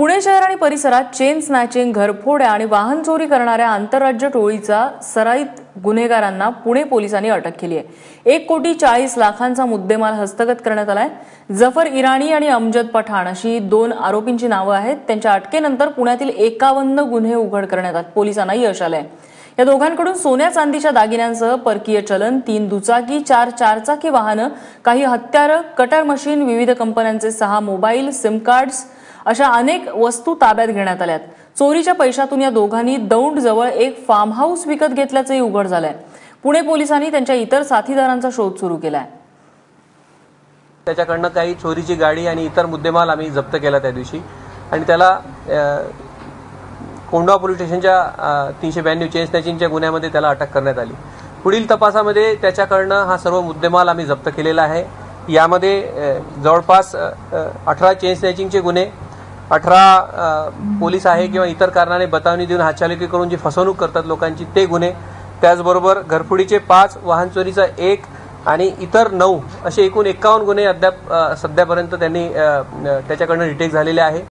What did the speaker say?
पुणे शहर आणि परिसरात चेन स्नॅचिंग, घरफोड्या आणि वाहन चोरी करणाऱ्या आंतरराज्य टोळीचा सराईत गुन्हेगारांना पुणे पोलिसांनी अटक केली आहे। 1,40,00,000 मुद्देमाल हस्तगत करण्यात आलाय। जफर इराणी आणि अमजद पठाण अशी 2 आरोपींची नावे आहेत। त्यांच्या अटकेनंतर पुण्यातील 51 गुन्हे उघड करण्यात पोलिसांना यश आलंय। या दोघांकडून सोन्या चांदीच्या दागिन्यांसह परकीय चलन, 3 दुचाकी, 4 चारचाकी वाहनं, काही हत्यारं, कटर मशीन, विविध कंपन्यांचे 6 मोबाईल, सिम कार्ड्स अशा अनेक वस्तू ताब्यात घेण्यात आल्यात। चोरीच्या पैशातून या दोघांनी दौंडजवळ एक फार्म हाऊस विकत घेतल्याचंही उघड झालंय। पुणे पोलिसांनी त्यांच्या इतर साथीदारांचा शोध सुरू केलाय। त्याच्याकडनं काही चोरीची गाडी आणि इतर मुद्देमाल आम्ही जप्त केला त्या दिवशी आणि त्याला कोंढवा पोलीस स्टेशनच्या 392 चेन स्नॅचिंगच्या गुन्ह्यामध्ये त्याला अटक करण्यात आली। पुढील तपासामध्ये त्याच्याकडनं हा सर्व मुद्देमाल आम्ही जप्त केलेला आहे। यामध्ये जवळपास 18 चेन स्नॅचिंगचे गुन्हे, 18 पोलीस आहे किंवा इतर कारणाने बतावणी देऊन हातचालकी करून जी फसवणूक करतात लोकांची ते गुन्हे, त्याचबरोबर घरफोडीचे 5, वाहन चोरीचा 1 आणि इतर 9 असे एकूण 51 गुन्हे अद्याप सध्यापर्यंत त्यांनी त्याच्याकडनं डिटेक्ट झालेले आहे।